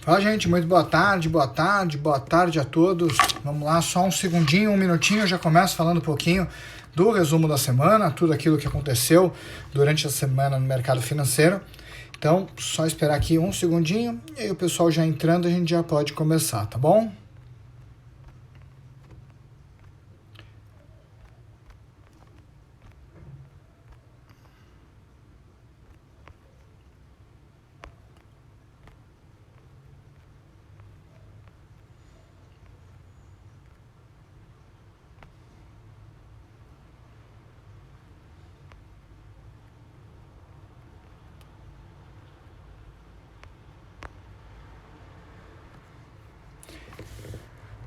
Fala, gente, muito boa tarde a todos. Vamos lá, só um segundinho, um minutinho, eu já começo falando um pouquinho do resumo da semana, tudo aquilo que aconteceu durante a semana no mercado financeiro. Então, só esperar aqui um segundinho e aí o pessoal já entrando, a gente já pode começar, tá bom?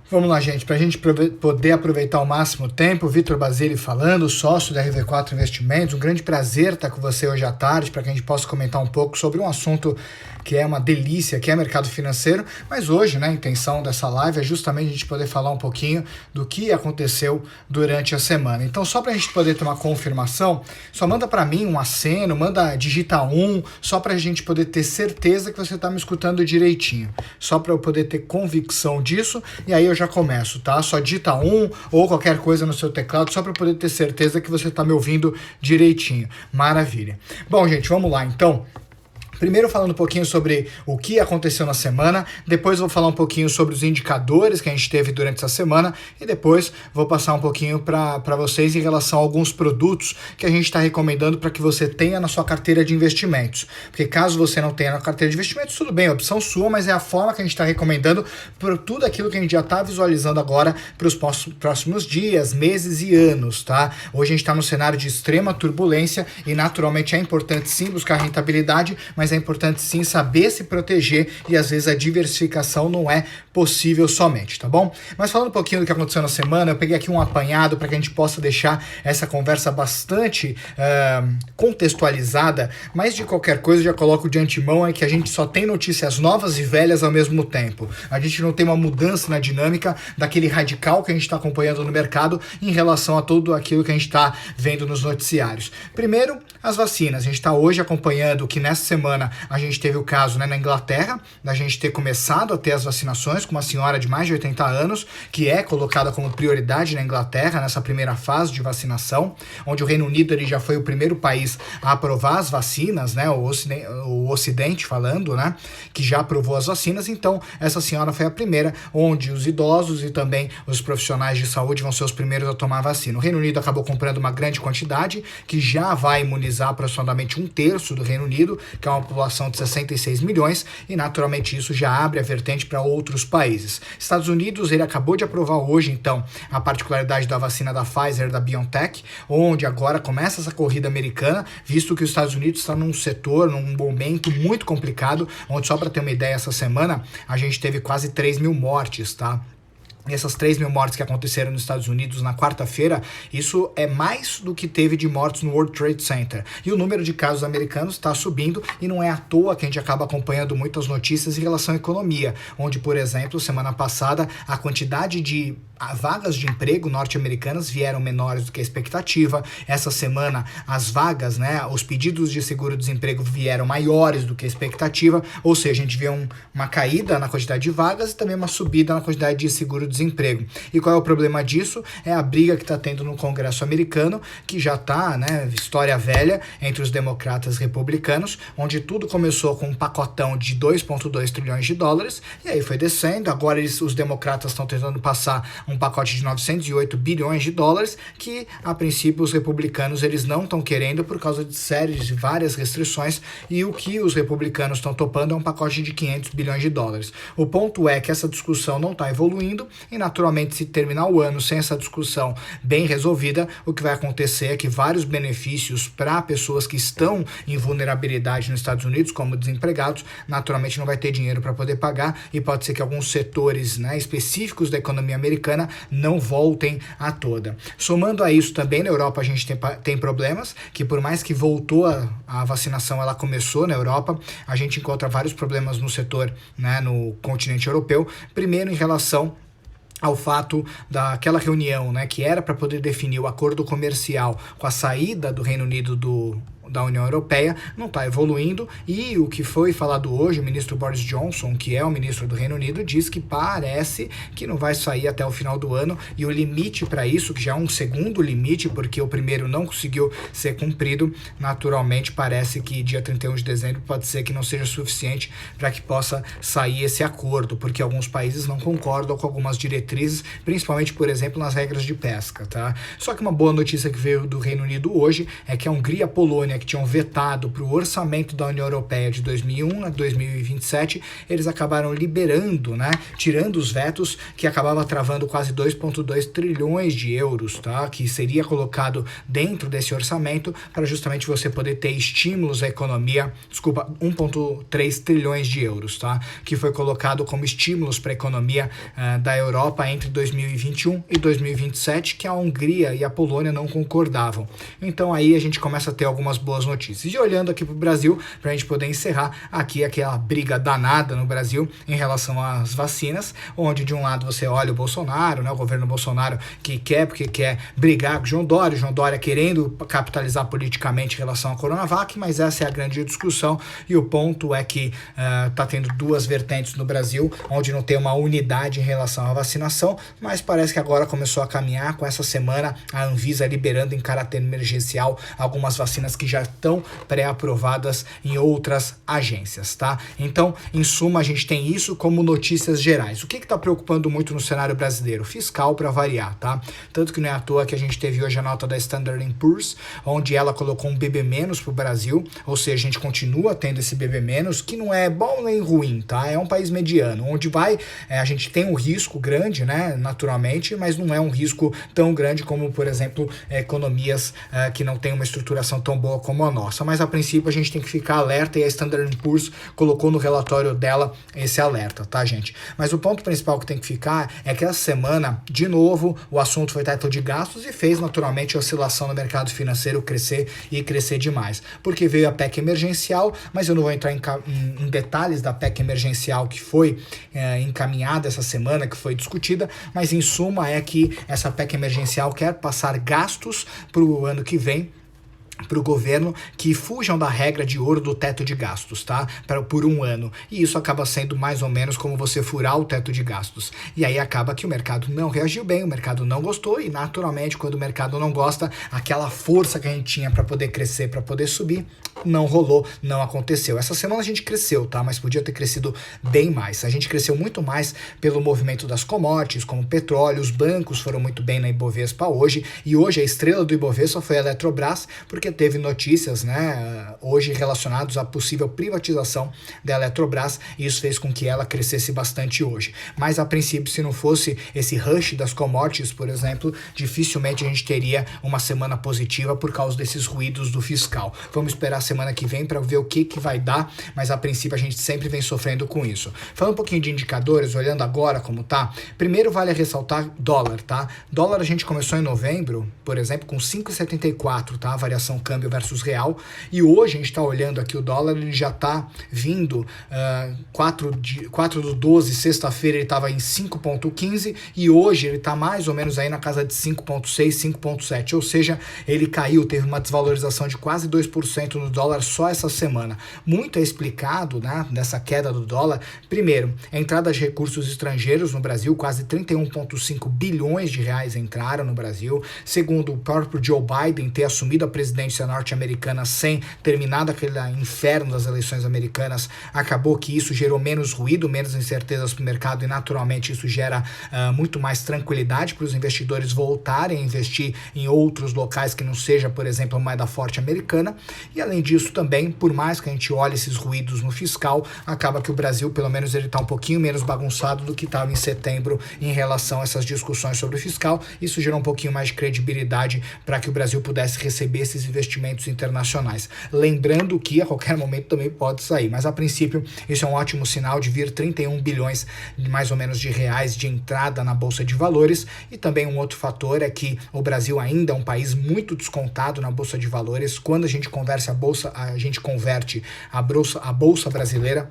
Vamos lá, gente, para a gente poder aproveitar ao máximo o tempo, Vitor Basile falando, sócio da RV4 Investimentos, um grande prazer estar com você hoje à tarde, para que a gente possa comentar um pouco sobre um assunto que é uma delícia, que é mercado financeiro, mas hoje, né, a intenção dessa live é justamente a gente poder falar um pouquinho do que aconteceu durante a semana. Então, só para a gente poder ter uma confirmação, só manda para mim um aceno, digita 1, só para a gente poder ter certeza que você está me escutando direitinho, só para eu poder ter convicção disso, e aí eu já começo, tá? Só digita 1 ou qualquer coisa no seu teclado, só para poder ter certeza que você está me ouvindo direitinho. Maravilha. Bom, gente, vamos lá, então. Primeiro falando um pouquinho sobre o que aconteceu na semana, depois vou falar um pouquinho sobre os indicadores que a gente teve durante essa semana e depois vou passar um pouquinho para vocês em relação a alguns produtos que a gente está recomendando para que você tenha na sua carteira de investimentos. Porque caso você não tenha na carteira de investimentos, tudo bem, é opção sua, mas é a forma que a gente está recomendando por tudo aquilo que a gente já está visualizando agora para os próximos dias, meses e anos, tá? Hoje a gente está num cenário de extrema turbulência e naturalmente é importante sim buscar rentabilidade, mas é importante sim saber se proteger e às vezes a diversificação não é possível somente, tá bom? Mas falando um pouquinho do que aconteceu na semana, eu peguei aqui um apanhado para que a gente possa deixar essa conversa bastante contextualizada, mas de qualquer coisa eu já coloco de antemão é que a gente só tem notícias novas e velhas ao mesmo tempo. A gente não tem uma mudança na dinâmica daquele radical que a gente está acompanhando no mercado em relação a tudo aquilo que a gente está vendo nos noticiários. Primeiro, as vacinas. A gente está hoje acompanhando que nessa semana a gente teve o caso, né, na Inglaterra, da gente ter começado a ter as vacinações com uma senhora de mais de 80 anos, que é colocada como prioridade na Inglaterra, nessa primeira fase de vacinação, onde o Reino Unido ele já foi o primeiro país a aprovar as vacinas, né, o Ocidente falando, né, que já aprovou as vacinas, então essa senhora foi a primeira, onde os idosos e também os profissionais de saúde vão ser os primeiros a tomar a vacina. O Reino Unido acabou comprando uma grande quantidade, que já vai imunizar aproximadamente 1/3 do Reino Unido, que é uma população de 66 milhões, e naturalmente isso já abre a vertente para outros países. Estados Unidos, ele acabou de aprovar hoje, então, a particularidade da vacina da Pfizer, da BioNTech, onde agora começa essa corrida americana, visto que os Estados Unidos está num setor, num momento muito complicado, onde, só para ter uma ideia, essa semana a gente teve quase 3 mil mortes, tá? E essas 3 mil mortes que aconteceram nos Estados Unidos na quarta-feira, isso é mais do que teve de mortes no World Trade Center. E o número de casos americanos está subindo e não é à toa que a gente acaba acompanhando muitas notícias em relação à economia, onde, por exemplo, semana passada, a quantidade de vagas de emprego norte-americanas vieram menores do que a expectativa. Essa semana, as vagas, né, os pedidos de seguro-desemprego vieram maiores do que a expectativa, ou seja, a gente vê uma caída na quantidade de vagas e também uma subida na quantidade de seguro-desemprego. E qual é o problema disso? É a briga que está tendo no Congresso americano, que já está, né, história velha, entre os democratas e republicanos, onde tudo começou com um pacotão de 2,2 trilhões de dólares, e aí foi descendo. Agora os democratas estão tentando passar um pacote de 908 bilhões de dólares, que a princípio os republicanos eles não estão querendo por causa de séries de várias restrições, e o que os republicanos estão topando é um pacote de 500 bilhões de dólares. O ponto é que essa discussão não está evoluindo e naturalmente se terminar o ano sem essa discussão bem resolvida, o que vai acontecer é que vários benefícios para pessoas que estão em vulnerabilidade nos Estados Unidos, como desempregados, naturalmente não vai ter dinheiro para poder pagar e pode ser que alguns setores, né, específicos da economia americana não voltem a toda. Somando a isso também, na Europa a gente tem problemas, que por mais que voltou a vacinação, ela começou na Europa, a gente encontra vários problemas no setor, né, no continente europeu. Primeiro, em relação ao fato daquela reunião, né, que era para poder definir o acordo comercial com a saída do Reino Unido da União Europeia não está evoluindo, e o que foi falado hoje, o ministro Boris Johnson, que é o ministro do Reino Unido, diz que parece que não vai sair até o final do ano, e o limite para isso, que já é um segundo limite, porque o primeiro não conseguiu ser cumprido, naturalmente parece que dia 31 de dezembro pode ser que não seja suficiente para que possa sair esse acordo, porque alguns países não concordam com algumas diretrizes, principalmente, por exemplo, nas regras de pesca, tá? Só que uma boa notícia que veio do Reino Unido hoje é que a Hungria e a Polônia, que tinham vetado para o orçamento da União Europeia de 2001 a 2027, eles acabaram liberando, né, tirando os vetos, que acabava travando quase 2,2 trilhões de euros, tá, que seria colocado dentro desse orçamento para justamente você poder ter estímulos à economia, 1,3 trilhões de euros, tá, que foi colocado como estímulos para a economia da Europa entre 2021 e 2027, que a Hungria e a Polônia não concordavam. Então aí a gente começa a ter algumas boas notícias. E olhando aqui para o Brasil, para a gente poder encerrar aqui aquela briga danada no Brasil em relação às vacinas, onde de um lado você olha o Bolsonaro, né, o governo Bolsonaro, que quer, porque quer brigar com o João Dória querendo capitalizar politicamente em relação à Coronavac, mas essa é a grande discussão, e o ponto é que está tendo duas vertentes no Brasil, onde não tem uma unidade em relação à vacinação, mas parece que agora começou a caminhar com essa semana a Anvisa liberando em caráter emergencial algumas vacinas que já estão pré-aprovadas em outras agências, tá? Então, em suma, a gente tem isso como notícias gerais. O que está preocupando muito no cenário brasileiro? Fiscal, para variar, tá? Tanto que não é à toa que a gente teve hoje a nota da Standard & Poor's, onde ela colocou um BB- para o Brasil, ou seja, a gente continua tendo esse BB-, que não é bom nem ruim, tá? É um país mediano, onde a gente tem um risco grande, né, naturalmente, mas não é um risco tão grande como, por exemplo, economias que não têm uma estruturação tão boa como a nossa. Mas, a princípio, a gente tem que ficar alerta, e a Standard & Poor's colocou no relatório dela esse alerta, tá, gente? Mas o ponto principal que tem que ficar é que essa semana, de novo, o assunto foi teto de gastos e fez, naturalmente, a oscilação no mercado financeiro crescer e crescer demais. Porque veio a PEC emergencial, mas eu não vou entrar em detalhes da PEC emergencial que foi encaminhada essa semana, que foi discutida, mas em suma é que essa PEC emergencial quer passar gastos para o ano que vem, para o governo, que fujam da regra de ouro do teto de gastos, tá? Por um ano. E isso acaba sendo mais ou menos como você furar o teto de gastos. E aí acaba que o mercado não reagiu bem, o mercado não gostou, e naturalmente, quando o mercado não gosta, aquela força que a gente tinha para poder crescer, para poder subir, não rolou, não aconteceu. Essa semana a gente cresceu, tá? Mas podia ter crescido bem mais. A gente cresceu muito mais pelo movimento das commodities, como petróleo, os bancos foram muito bem na Ibovespa hoje, e hoje a estrela do Ibovespa foi a Eletrobras, porque teve notícias, né, hoje relacionadas à possível privatização da Eletrobras, e isso fez com que ela crescesse bastante hoje. Mas, a princípio, se não fosse esse rush das commodities, por exemplo, dificilmente a gente teria uma semana positiva por causa desses ruídos do fiscal. Vamos esperar a semana que vem para ver o que vai dar, mas, a princípio, a gente sempre vem sofrendo com isso. Falando um pouquinho de indicadores, olhando agora como tá, primeiro vale ressaltar dólar, tá? Dólar a gente começou em novembro, por exemplo, com 5,74, tá? A variação câmbio versus real, e hoje a gente está olhando aqui o dólar, ele já está vindo 4/12, sexta-feira ele estava em 5,15, e hoje ele está mais ou menos aí na casa de 5,6, 5,7, ou seja, ele caiu, teve uma desvalorização de quase 2% no dólar só essa semana. Muito é explicado, né, nessa queda do dólar. Primeiro, a entrada de recursos estrangeiros no Brasil, quase 31,5 bilhões de reais entraram no Brasil. Segundo, o próprio Joe Biden ter assumido a presidência norte-americana sem terminado aquele inferno das eleições americanas, acabou que isso gerou menos ruído, menos incertezas para o mercado, e naturalmente isso gera muito mais tranquilidade para os investidores voltarem a investir em outros locais que não seja, por exemplo, a moeda forte americana. E além disso também, por mais que a gente olhe esses ruídos no fiscal, acaba que o Brasil, pelo menos, ele está um pouquinho menos bagunçado do que estava em setembro em relação a essas discussões sobre o fiscal. Isso gerou um pouquinho mais de credibilidade para que o Brasil pudesse receber esses investimentos internacionais. Lembrando que a qualquer momento também pode sair, mas a princípio isso é um ótimo sinal de vir 31 bilhões mais ou menos de reais de entrada na Bolsa de Valores. E também um outro fator é que o Brasil ainda é um país muito descontado na Bolsa de Valores. Quando a gente conversa a Bolsa a gente converte a bolsa brasileira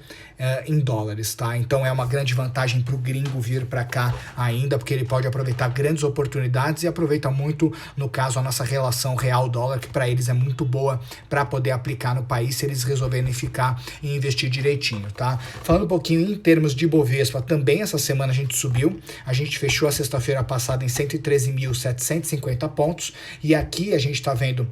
em dólares, tá? Então é uma grande vantagem para o gringo vir para cá ainda, porque ele pode aproveitar grandes oportunidades e aproveita muito, no caso, a nossa relação real-dólar, que para eles é muito boa para poder aplicar no país se eles resolverem ficar e investir direitinho, tá? Falando um pouquinho em termos de Bovespa, também essa semana a gente subiu, a gente fechou a sexta-feira passada em 113.750 pontos e aqui a gente está vendo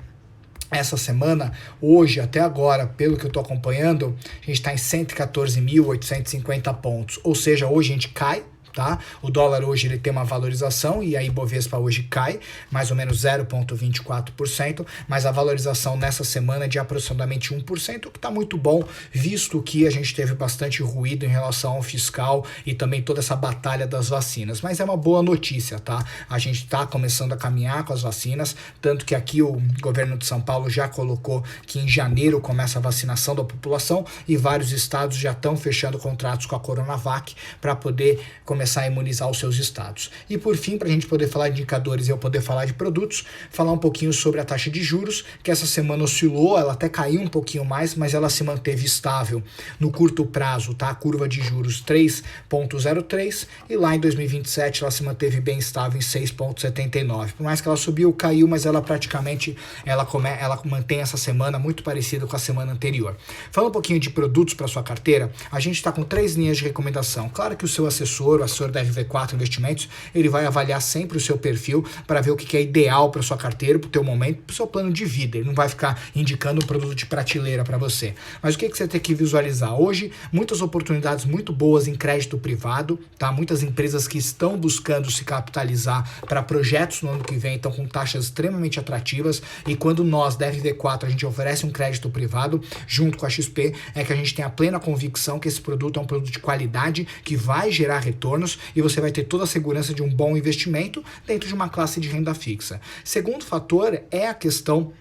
essa semana, hoje até agora, pelo que eu estou acompanhando, a gente está em 114.850 pontos, ou seja, hoje a gente cai, tá? O dólar hoje ele tem uma valorização e a Ibovespa hoje cai, mais ou menos 0,24%, mas a valorização nessa semana é de aproximadamente 1%, o que está muito bom, visto que a gente teve bastante ruído em relação ao fiscal e também toda essa batalha das vacinas, mas é uma boa notícia, tá? A gente está começando a caminhar com as vacinas, tanto que aqui o governo de São Paulo já colocou que em janeiro começa a vacinação da população e vários estados já estão fechando contratos com a Coronavac para poder começar a imunizar os seus estados. E por fim, para a gente poder falar de indicadores e eu poder falar de produtos, falar um pouquinho sobre a taxa de juros, que essa semana oscilou, ela até caiu um pouquinho mais, mas ela se manteve estável no curto prazo, tá? A curva de juros 3,03 e lá em 2027 ela se manteve bem estável em 6,79. Por mais que ela subiu, caiu, mas ela praticamente ela mantém essa semana muito parecida com a semana anterior. Falando um pouquinho de produtos para sua carteira, a gente está com 3 linhas de recomendação. Claro que o seu assessor, o assessor da RV4 Investimentos, ele vai avaliar sempre o seu perfil para ver o que é ideal para sua carteira, para o teu momento, para o seu plano de vida. Ele não vai ficar indicando um produto de prateleira para você. Mas o que você tem que visualizar? Hoje, muitas oportunidades muito boas em crédito privado, tá? Muitas empresas que estão buscando se capitalizar para projetos no ano que vem, estão com taxas extremamente atrativas e quando nós, da RV4, a gente oferece um crédito privado junto com a XP, é que a gente tem a plena convicção que esse produto é um produto de qualidade, que vai gerar retornos e você vai ter toda a segurança de um bom investimento dentro de uma classe de renda fixa. Segundo fator é a questão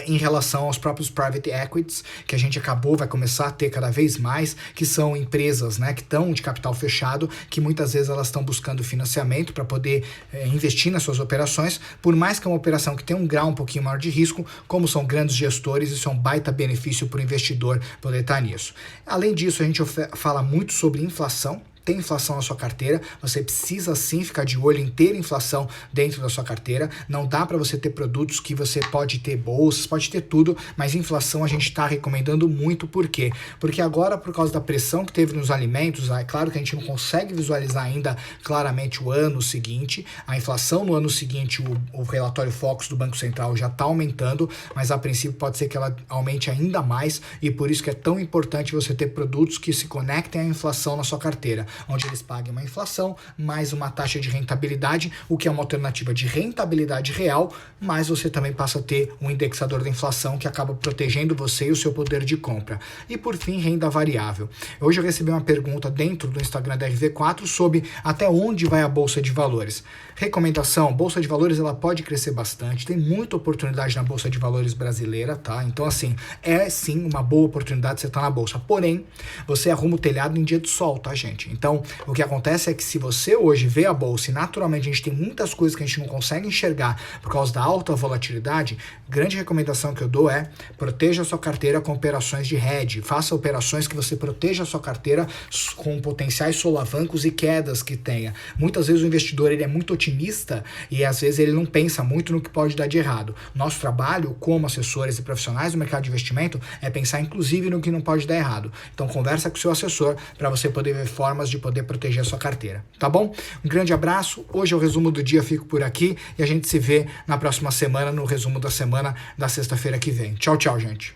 em relação aos próprios private equities, que a gente vai começar a ter cada vez mais, que são empresas, né, que estão de capital fechado, que muitas vezes elas estão buscando financiamento para poder investir nas suas operações, por mais que é uma operação que tem um grau um pouquinho maior de risco, como são grandes gestores, isso é um baita benefício para o investidor poder estar nisso. Além disso, a gente fala muito sobre inflação. Tem inflação na sua carteira, você precisa sim ficar de olho em ter inflação dentro da sua carteira. Não dá para você ter produtos que você pode ter bolsas, pode ter tudo, mas inflação a gente está recomendando muito. Por quê? Porque agora, por causa da pressão que teve nos alimentos, é claro que a gente não consegue visualizar ainda claramente o ano seguinte. A inflação no ano seguinte, o relatório Focus do Banco Central já está aumentando, mas a princípio pode ser que ela aumente ainda mais e por isso que é tão importante você ter produtos que se conectem à inflação na sua carteira, onde eles paguem uma inflação mais uma taxa de rentabilidade, o que é uma alternativa de rentabilidade real, mas você também passa a ter um indexador da inflação que acaba protegendo você e o seu poder de compra. E por fim, renda variável. Hoje eu recebi uma pergunta dentro do Instagram da RV4 sobre até onde vai a Bolsa de Valores. Recomendação, Bolsa de Valores ela pode crescer bastante, tem muita oportunidade na Bolsa de Valores brasileira, tá? Então assim, é sim uma boa oportunidade você estar na Bolsa, porém, você arruma o telhado em dia de sol, tá gente? Então, o que acontece é que se você hoje vê a bolsa e naturalmente a gente tem muitas coisas que a gente não consegue enxergar por causa da alta volatilidade, grande recomendação que eu dou é proteja a sua carteira com operações de hedge, faça operações que você proteja a sua carteira com potenciais solavancos e quedas que tenha. Muitas vezes o investidor ele é muito otimista e às vezes ele não pensa muito no que pode dar de errado. Nosso trabalho como assessores e profissionais do mercado de investimento é pensar inclusive no que não pode dar errado. Então conversa com o seu assessor para você poder ver formas de poder proteger a sua carteira, tá bom? Um grande abraço, hoje é o resumo do dia, fico por aqui e a gente se vê na próxima semana no resumo da semana da sexta-feira que vem. Tchau, tchau, gente.